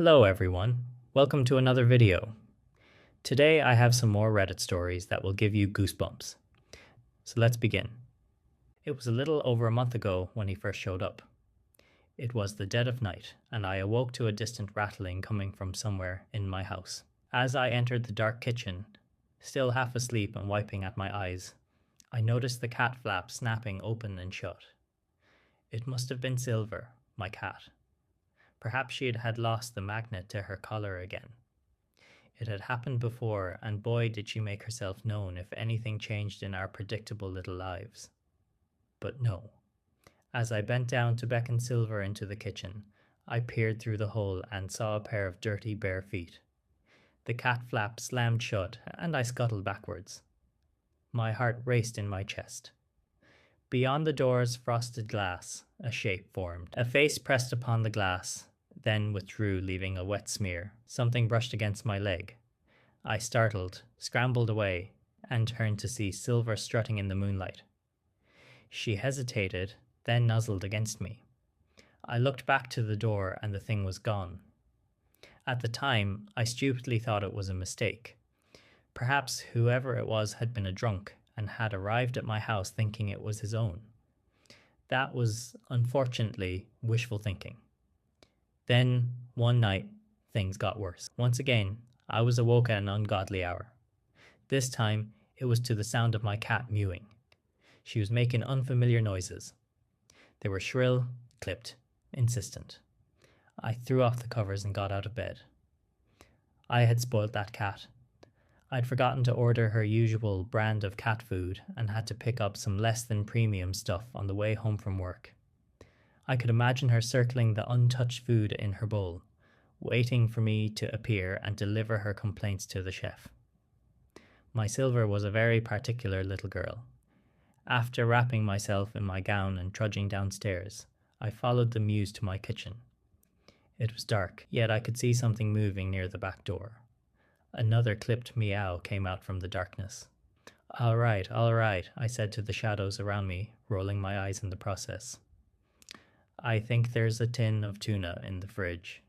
Hello everyone, welcome to another video. Today I have some more Reddit stories that will give you goosebumps. So let's begin. It was a little over a month ago when he first showed up. It was the dead of night and I awoke to a distant rattling coming from somewhere in my house. As I entered the dark kitchen, still half asleep and wiping at my eyes, I noticed the cat flap snapping open and shut. It must have been Silver, my cat. Perhaps she had lost the magnet to her collar again. It had happened before, and boy did she make herself known if anything changed in our predictable little lives. But no. As I bent down to beckon Silver into the kitchen, I peered through the hole and saw a pair of dirty bare feet. The cat flap slammed shut, and I scuttled backwards. My heart raced in my chest. Beyond the door's frosted glass, a shape formed. A face pressed upon the glass, then withdrew, leaving a wet smear. Something brushed against my leg. I startled, scrambled away, and turned to see Silver strutting in the moonlight. She hesitated, then nuzzled against me. I looked back to the door and the thing was gone. At the time, I stupidly thought it was a mistake. Perhaps whoever it was had been a drunk and had arrived at my house thinking it was his own. That was, unfortunately, wishful thinking. Then, one night, things got worse. Once again, I was awoke at an ungodly hour. This time, it was to the sound of my cat mewing. She was making unfamiliar noises. They were shrill, clipped, insistent. I threw off the covers and got out of bed. I had spoiled that cat. I'd forgotten to order her usual brand of cat food and had to pick up some less than premium stuff on the way home from work. I could imagine her circling the untouched food in her bowl, waiting for me to appear and deliver her complaints to the chef. My Silver was a very particular little girl. After wrapping myself in my gown and trudging downstairs, I followed the mews to my kitchen. It was dark, yet I could see something moving near the back door. Another clipped meow came out from the darkness. All right, I said to the shadows around me, rolling my eyes in the process. I think there's a tin of tuna in the fridge.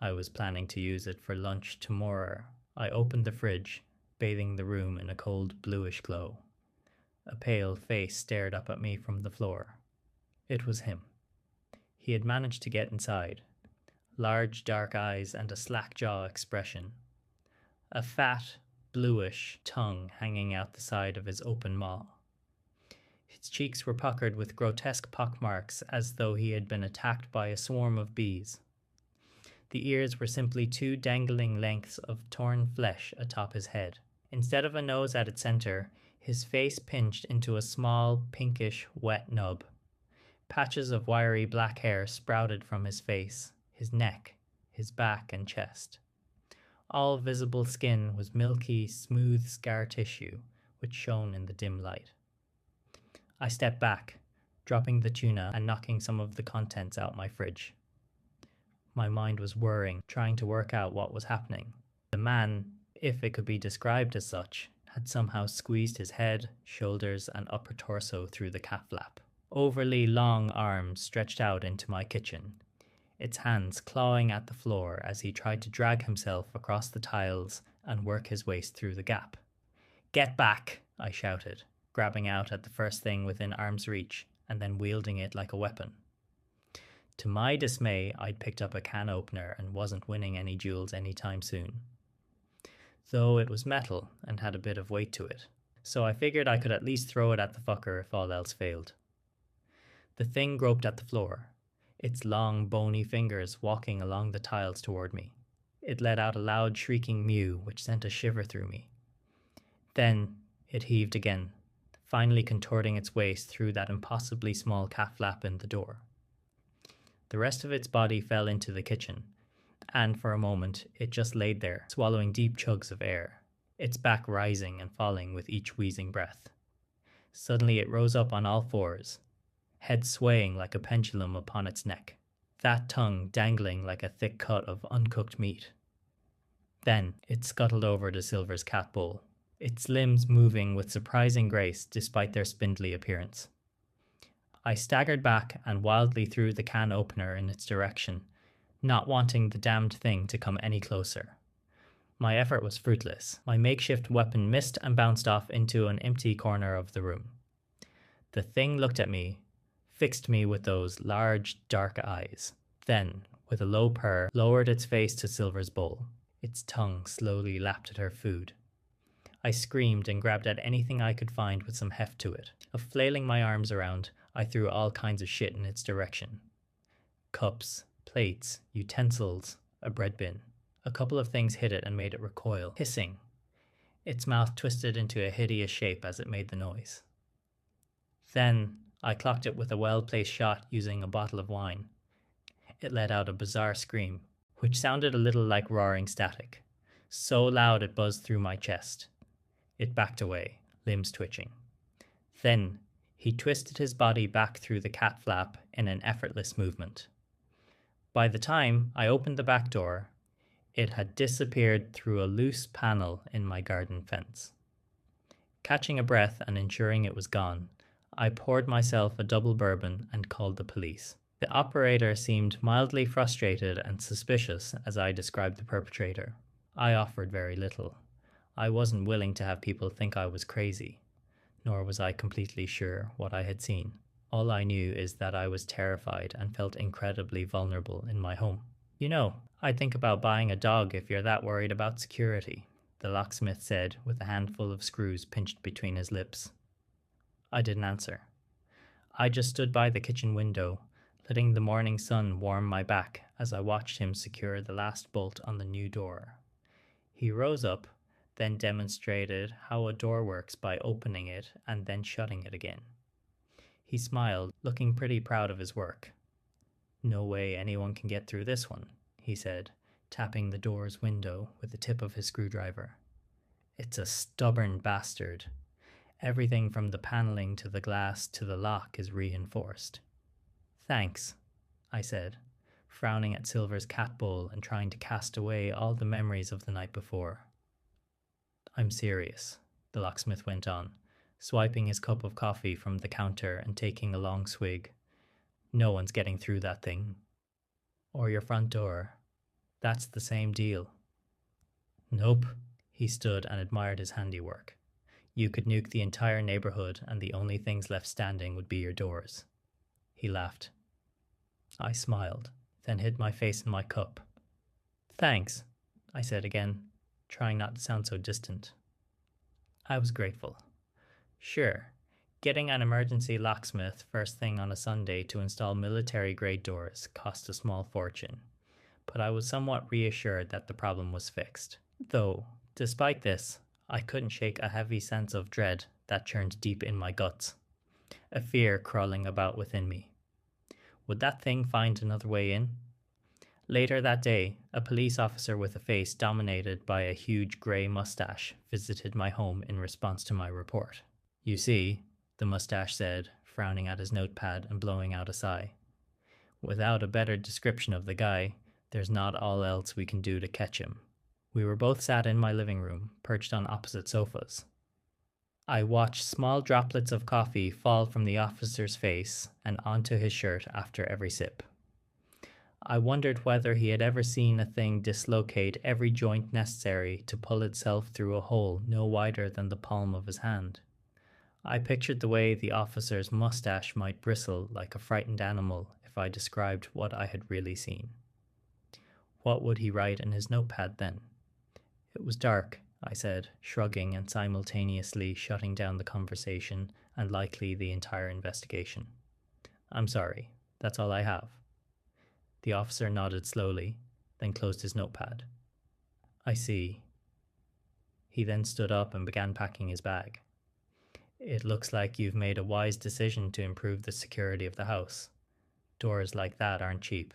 I was planning to use it for lunch tomorrow. I opened the fridge, bathing the room in a cold bluish glow. A pale face stared up at me from the floor. It was him. He had managed to get inside. Large dark eyes and a slack jaw expression. A fat, bluish tongue hanging out the side of his open maw. His cheeks were puckered with grotesque pockmarks as though he had been attacked by a swarm of bees. The ears were simply two dangling lengths of torn flesh atop his head. Instead of a nose at its center, his face pinched into a small, pinkish, wet nub. Patches of wiry black hair sprouted from his face, his neck, his back and chest. All visible skin was milky, smooth scar tissue, which shone in the dim light. I stepped back, dropping the tuna and knocking some of the contents out my fridge. My mind was whirring, trying to work out what was happening. The man, if it could be described as such, had somehow squeezed his head, shoulders, and upper torso through the cat flap. Overly long arms stretched out into my kitchen, its hands clawing at the floor as he tried to drag himself across the tiles and work his waist through the gap. "Get back!" I shouted, grabbing out at the first thing within arm's reach and then wielding it like a weapon. To my dismay, I'd picked up a can opener and wasn't winning any duels anytime soon. Though it was metal and had a bit of weight to it, so I figured I could at least throw it at the fucker if all else failed. The thing groped at the floor, its long, bony fingers walking along the tiles toward me. It let out a loud, shrieking mew which sent a shiver through me. Then it heaved again, finally contorting its waist through that impossibly small cat flap in the door. The rest of its body fell into the kitchen, and for a moment it just laid there, swallowing deep chugs of air, its back rising and falling with each wheezing breath. Suddenly it rose up on all fours, head swaying like a pendulum upon its neck, that tongue dangling like a thick cut of uncooked meat. Then it scuttled over to Silver's cat bowl, its limbs moving with surprising grace despite their spindly appearance. I staggered back and wildly threw the can opener in its direction, not wanting the damned thing to come any closer. My effort was fruitless. My makeshift weapon missed and bounced off into an empty corner of the room. The thing looked at me, fixed me with those large, dark eyes. Then, with a low purr, lowered its face to Silver's bowl. Its tongue slowly lapped at her food. I screamed and grabbed at anything I could find with some heft to it. Flailing my arms around, I threw all kinds of shit in its direction. Cups, plates, utensils, a bread bin. A couple of things hit it and made it recoil, hissing. Its mouth twisted into a hideous shape as it made the noise. Then, I clocked it with a well-placed shot using a bottle of wine. It let out a bizarre scream, which sounded a little like roaring static. So loud it buzzed through my chest. It backed away, limbs twitching. Then, he twisted his body back through the cat flap in an effortless movement. By the time I opened the back door, it had disappeared through a loose panel in my garden fence. Catching a breath and ensuring it was gone, I poured myself a double bourbon and called the police. The operator seemed mildly frustrated and suspicious as I described the perpetrator. I offered very little. I wasn't willing to have people think I was crazy, nor was I completely sure what I had seen. All I knew is that I was terrified and felt incredibly vulnerable in my home. You know, I'd think about buying a dog if you're that worried about security, the locksmith said with a handful of screws pinched between his lips. I didn't answer. I just stood by the kitchen window, letting the morning sun warm my back as I watched him secure the last bolt on the new door. He rose up, then demonstrated how a door works by opening it and then shutting it again. He smiled, looking pretty proud of his work. "No way anyone can get through this one," he said, tapping the door's window with the tip of his screwdriver. "It's a stubborn bastard. Everything from the paneling to the glass to the lock is reinforced." "Thanks," I said, frowning at Silver's cat bowl and trying to cast away all the memories of the night before. "I'm serious," the locksmith went on, swiping his cup of coffee from the counter and taking a long swig. "No one's getting through that thing. Or your front door. That's the same deal." "Nope." He stood and admired his handiwork. "You could nuke the entire neighborhood and the only things left standing would be your doors." He laughed. I smiled, then hid my face in my cup. "Thanks," I said again, trying not to sound so distant. I was grateful. Sure, getting an emergency locksmith first thing on a Sunday to install military-grade doors cost a small fortune, but I was somewhat reassured that the problem was fixed. Though, despite this, I couldn't shake a heavy sense of dread that churned deep in my guts, a fear crawling about within me. Would that thing find another way in? Later that day, a police officer with a face dominated by a huge grey mustache visited my home in response to my report. "You see," the mustache said, frowning at his notepad and blowing out a sigh. "Without a better description of the guy, there's not all else we can do to catch him." We were both sat in my living room, perched on opposite sofas. I watched small droplets of coffee fall from the officer's face and onto his shirt after every sip. I wondered whether he had ever seen a thing dislocate every joint necessary to pull itself through a hole no wider than the palm of his hand. I pictured the way the officer's mustache might bristle like a frightened animal if I described what I had really seen. What would he write in his notepad then? It was dark, I said, shrugging and simultaneously shutting down the conversation and likely the entire investigation. "I'm sorry, that's all I have." The officer nodded slowly, then closed his notepad. "I see." He then stood up and began packing his bag. "It looks like you've made a wise decision to improve the security of the house. Doors like that aren't cheap."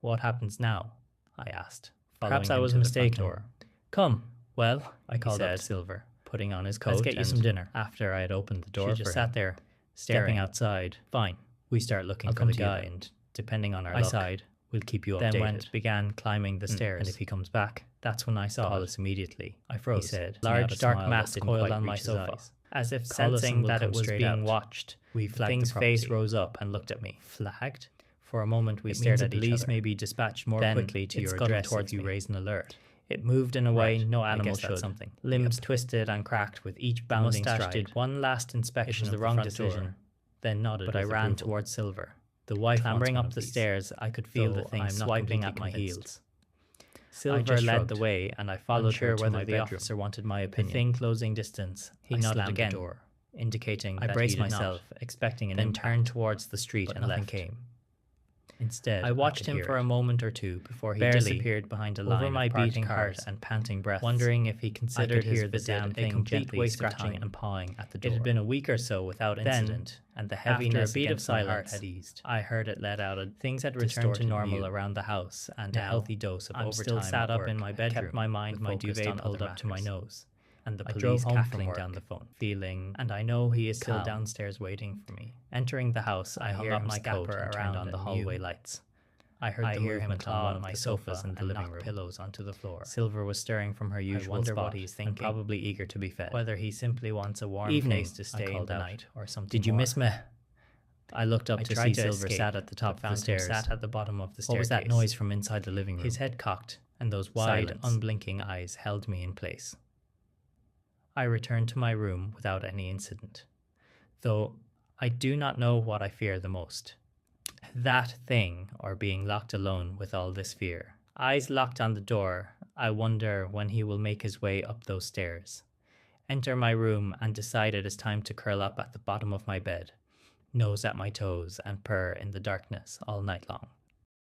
"What happens now?" I asked. "Perhaps I was mistaken. Come." "Well," I called out to Silver, putting on his coat. "Let's get you some dinner." After I had opened the door, she just sat there, staring outside. "Fine. We start looking for the guy, and depending on our luck, we'll keep you updated." Then began climbing the stairs. "And if he comes back?" That's when I saw call us immediately. I froze. He said, "Large dark mass coiled on my sofa." As if sensing that it was being watched, the thing's face rose up and looked at me. "Flagged?" For a moment we stared at each other. Police may be dispatched more quickly to your address if you raise an alert. It moved in a way no animal should. Something. Limbs twisted and cracked with each bounding stride. Did one last inspection. It was the wrong decision. Then nodded. But I ran towards Silver. The wife clambering up the stairs, I could feel the thing swiping at my heels. Silver led the way, and I followed her to my bedroom. The officer wanted my opinion. Within closing distance, he nodded again, the door, indicating I braced myself, expecting an impact. Then turned towards the street, and nothing came. Instead, I watched him for a moment or two before he disappeared behind a line of beating heart and panting breath, wondering if he considered his visit a complete waste scratching and pawing at the door. It had been a week or so without incident, and the heaviness after a beat of silence had eased. I heard it let out. Things had returned to normal around the house, and a healthy dose of overtime. I'm still sat up in my bedroom, kept my mind my duvet pulled up to my nose. And the police cackling down the phone, feeling, and I know he is still downstairs waiting for me. Entering the house, I hung up my coat and turned on the hallway lights. I heard the movement on one of my sofas in the living room, pillows onto the floor. Silver was stirring from her usual spot, what he's thinking, and probably eager to be fed. Whether he simply wants a warm place to stay in the night or something. Did you miss me? I looked up to see Silver sat at the top of the stairs. Sat at the bottom of the staircase. What was that noise from inside the living room? His head cocked, and those wide, unblinking eyes held me in place. I returned to my room without any incident, though I do not know what I fear the most. That thing, or being locked alone with all this fear. Eyes locked on the door, I wonder when he will make his way up those stairs. Enter my room and decide it is time to curl up at the bottom of my bed, nose at my toes and purr in the darkness all night long.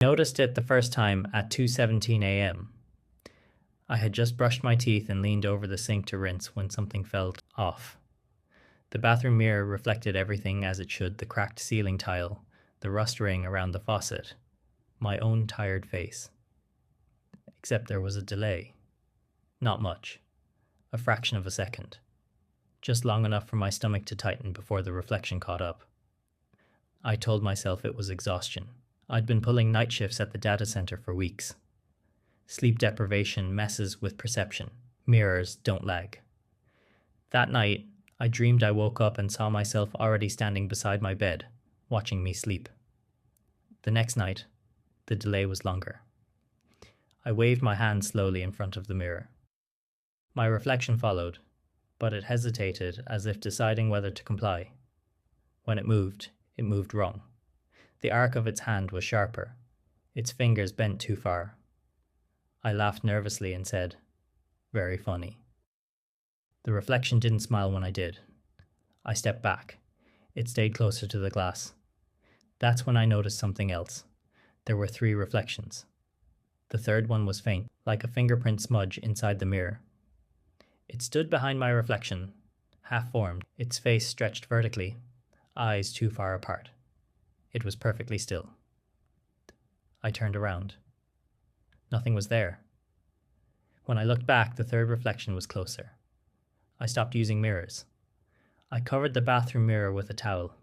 I noticed it the first time at 2:17 a.m. I had just brushed my teeth and leaned over the sink to rinse when something felt off. The bathroom mirror reflected everything as it should: the cracked ceiling tile, the rust ring around the faucet, my own tired face. Except there was a delay. Not much. A fraction of a second. Just long enough for my stomach to tighten before the reflection caught up. I told myself it was exhaustion. I'd been pulling night shifts at the data center for weeks. Sleep deprivation messes with perception. Mirrors don't lag. That night, I dreamed I woke up and saw myself already standing beside my bed, watching me sleep. The next night, the delay was longer. I waved my hand slowly in front of the mirror. My reflection followed, but it hesitated as if deciding whether to comply. When it moved wrong. The arc of its hand was sharper. Its fingers bent too far. I laughed nervously and said, "Very funny." The reflection didn't smile when I did. I stepped back. It stayed closer to the glass. That's when I noticed something else. There were 3 reflections. The third one was faint, like a fingerprint smudge inside the mirror. It stood behind my reflection, half-formed, its face stretched vertically, eyes too far apart. It was perfectly still. I turned around. Nothing was there. When I looked back, the third reflection was closer. I stopped using mirrors. I covered the bathroom mirror with a towel.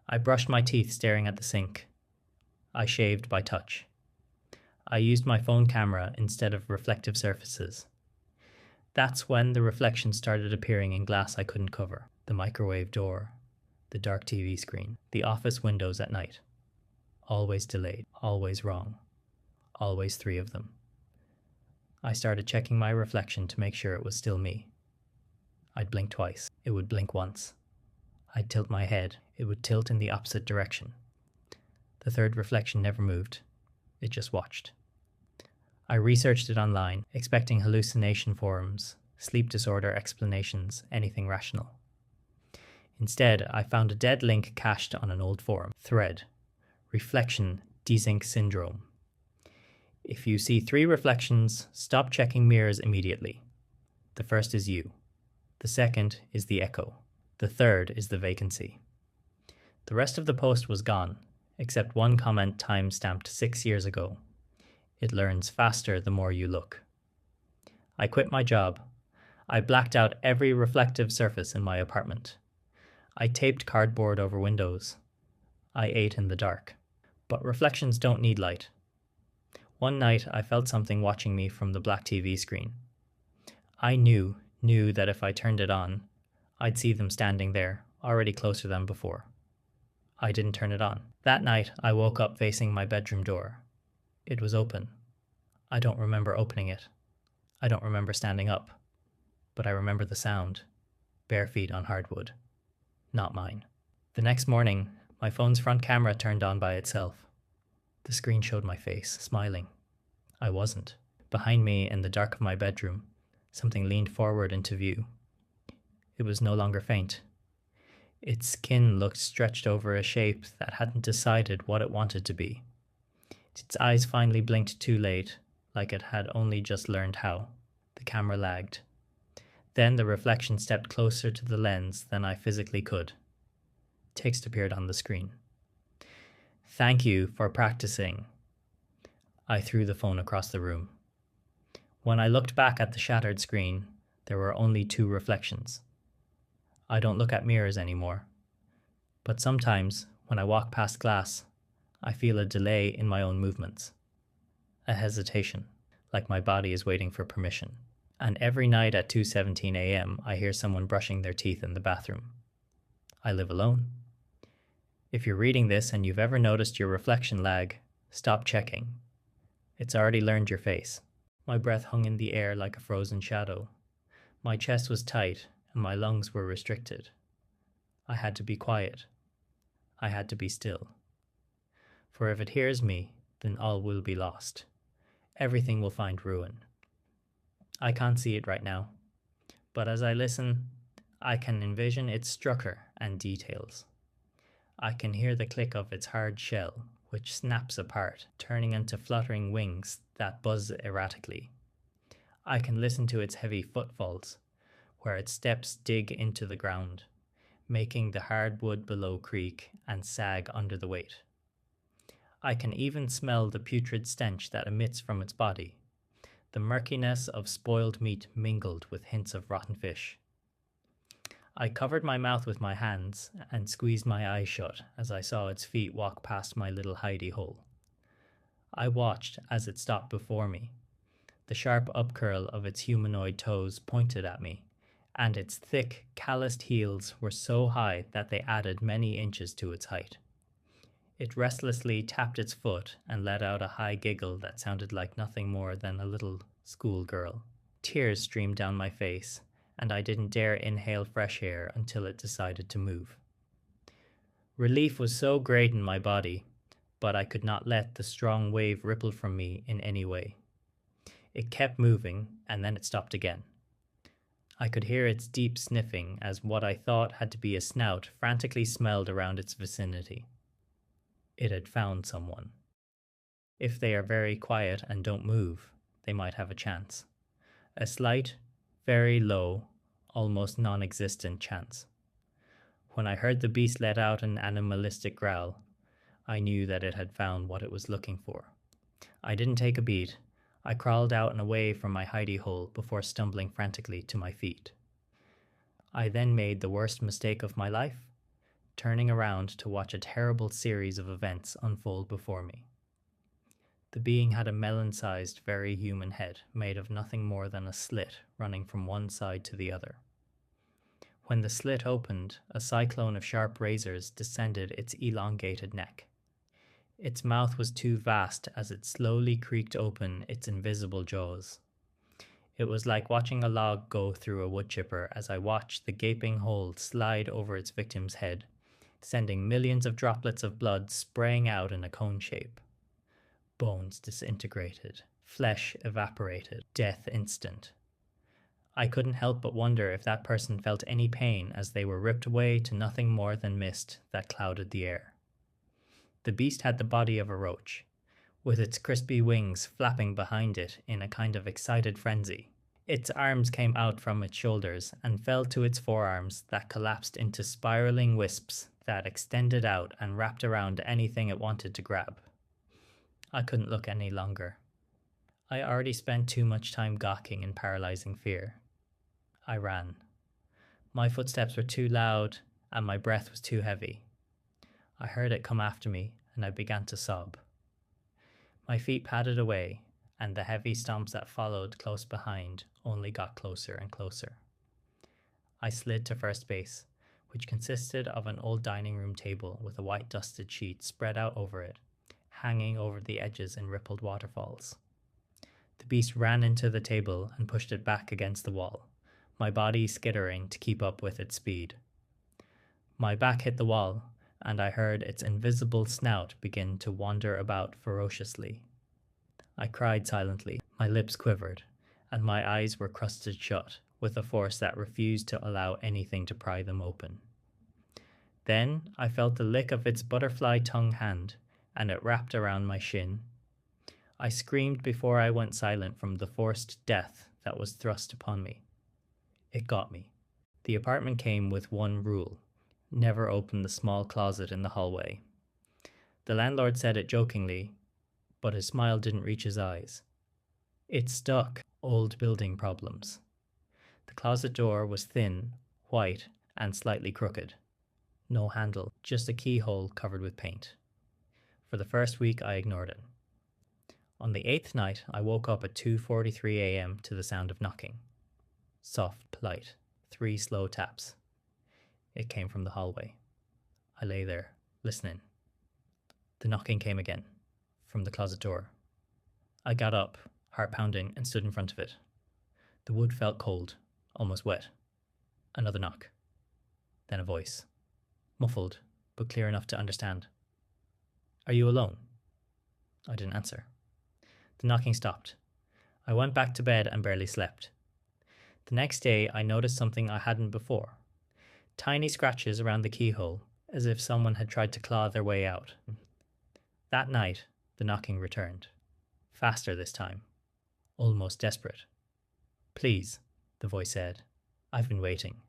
I brushed my teeth staring at the sink. I shaved by touch. I used my phone camera instead of reflective surfaces. That's when the reflections started appearing in glass I couldn't cover. The microwave door, the dark TV screen, the office windows at night. Always delayed, always wrong. Always 3 of them. I started checking my reflection to make sure it was still me. I'd blink twice. It would blink once. I'd tilt my head. It would tilt in the opposite direction. The third reflection never moved. It just watched. I researched it online, expecting hallucination forums, sleep disorder explanations, anything rational. Instead, I found a dead link cached on an old forum. Thread. Reflection desync syndrome. If you see 3 reflections, stop checking mirrors immediately. The first is you. The second is the echo. The third is the vacancy. The rest of the post was gone, except one comment time-stamped 6 years ago. It learns faster the more you look. I quit my job. I blacked out every reflective surface in my apartment. I taped cardboard over windows. I ate in the dark. But reflections don't need light. One night I felt something watching me from the black TV screen. I knew that if I turned it on, I'd see them standing there, already closer than before. I didn't turn it on. That night, I woke up facing my bedroom door. It was open. I don't remember opening it. I don't remember standing up. But I remember the sound. Bare feet on hardwood. Not mine. The next morning, my phone's front camera turned on by itself. The screen showed my face, smiling. I wasn't. Behind me, in the dark of my bedroom, something leaned forward into view. It was no longer faint. Its skin looked stretched over a shape that hadn't decided what it wanted to be. Its eyes finally blinked too late, like it had only just learned how. The camera lagged. Then the reflection stepped closer to the lens than I physically could. Text appeared on the screen. "Thank you for practicing." I threw the phone across the room. When I looked back at the shattered screen, there were only two reflections. I don't look at mirrors anymore. But sometimes, when I walk past glass, I feel a delay in my own movements. A hesitation, like my body is waiting for permission. And every night at 2:17 a.m., I hear someone brushing their teeth in the bathroom. I live alone. If you're reading this and you've ever noticed your reflection lag, stop checking. It's already learned your face. My breath hung in the air like a frozen shadow. My chest was tight and my lungs were restricted. I had to be quiet. I had to be still. For if it hears me, then all will be lost. Everything will find ruin. I can't see it right now, but as I listen, I can envision its structure and details. I can hear the click of its hard shell, which snaps apart, turning into fluttering wings that buzz erratically. I can listen to its heavy footfalls, where its steps dig into the ground, making the hard wood below creak and sag under the weight. I can even smell the putrid stench that emits from its body, the murkiness of spoiled meat mingled with hints of rotten fish. I covered my mouth with my hands and squeezed my eyes shut as I saw its feet walk past my little hidey hole. I watched as it stopped before me. The sharp upcurl of its humanoid toes pointed at me, and its thick, calloused heels were so high that they added many inches to its height. It restlessly tapped its foot and let out a high giggle that sounded like nothing more than a little schoolgirl. Tears streamed down my face, and I didn't dare inhale fresh air until it decided to move. Relief was so great in my body, but I could not let the strong wave ripple from me in any way. It kept moving, and then it stopped again. I could hear its deep sniffing as what I thought had to be a snout frantically smelled around its vicinity. It had found someone. If they are very quiet and don't move, they might have a chance. A slight, very low, almost non-existent chance. When I heard the beast let out an animalistic growl, I knew that it had found what it was looking for. I didn't take a beat. I crawled out and away from my hidey hole before stumbling frantically to my feet. I then made the worst mistake of my life, turning around to watch a terrible series of events unfold before me. The being had a melon-sized, very human head made of nothing more than a slit running from one side to the other. When the slit opened, a cyclone of sharp razors descended its elongated neck. Its mouth was too vast as it slowly creaked open its invisible jaws. It was like watching a log go through a wood chipper as I watched the gaping hole slide over its victim's head, sending millions of droplets of blood spraying out in a cone shape. Bones disintegrated, flesh evaporated, death instant. I couldn't help but wonder if that person felt any pain as they were ripped away to nothing more than mist that clouded the air. The beast had the body of a roach, with its crispy wings flapping behind it in a kind of excited frenzy. Its arms came out from its shoulders and fell to its forearms that collapsed into spiraling wisps that extended out and wrapped around anything it wanted to grab. I couldn't look any longer. I already spent too much time gawking in paralyzing fear. I ran. My footsteps were too loud and my breath was too heavy. I heard it come after me and I began to sob. My feet padded away and the heavy stomps that followed close behind only got closer and closer. I slid to first base, which consisted of an old dining room table with a white dusted sheet spread out over it, hanging over the edges in rippled waterfalls. The beast ran into the table and pushed it back against the wall, my body skittering to keep up with its speed. My back hit the wall, and I heard its invisible snout begin to wander about ferociously. I cried silently, my lips quivered, and my eyes were crusted shut with a force that refused to allow anything to pry them open. Then I felt the lick of its butterfly-tongue hand, and it wrapped around my shin. I screamed before I went silent from the forced death that was thrust upon me. It got me. The apartment came with one rule: never open the small closet in the hallway. The landlord said it jokingly, but his smile didn't reach his eyes. It stuck. Old building problems. The closet door was thin, white, and slightly crooked. No handle, just a keyhole covered with paint. For the first week, I ignored it. On the 8th night, I woke up at 2:43 a.m. to the sound of knocking. Soft, polite, 3 slow taps. It came from the hallway. I lay there, listening. The knocking came again, from the closet door. I got up, heart pounding, and stood in front of it. The wood felt cold, almost wet. Another knock. Then a voice. Muffled, but clear enough to understand. Are you alone? I didn't answer. The knocking stopped. I went back to bed and barely slept. The next day, I noticed something I hadn't before. Tiny scratches around the keyhole, as if someone had tried to claw their way out. That night, the knocking returned. Faster this time. Almost desperate. Please, the voice said. I've been waiting.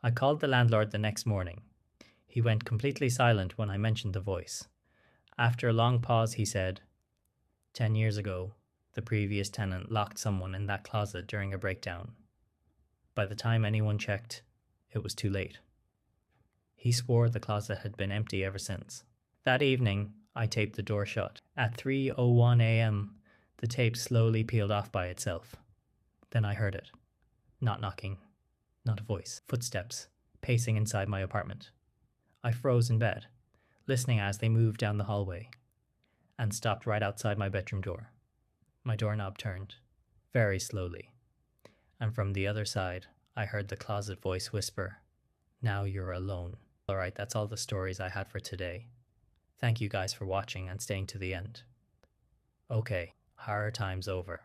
I called the landlord the next morning. He went completely silent when I mentioned the voice. After a long pause, he said, 10 years ago, the previous tenant locked someone in that closet during a breakdown. By the time anyone checked, it was too late. He swore the closet had been empty ever since. That evening, I taped the door shut. At 3:01 a.m., the tape slowly peeled off by itself. Then I heard it. Not knocking, not a voice. Footsteps, pacing inside my apartment. I froze in bed, listening as they moved down the hallway, and stopped right outside my bedroom door. My doorknob turned, very slowly, and from the other side, I heard the closet voice whisper, "Now you're alone." Alright, that's all the stories I had for today. Thank you guys for watching and staying to the end. Okay, horror time's over.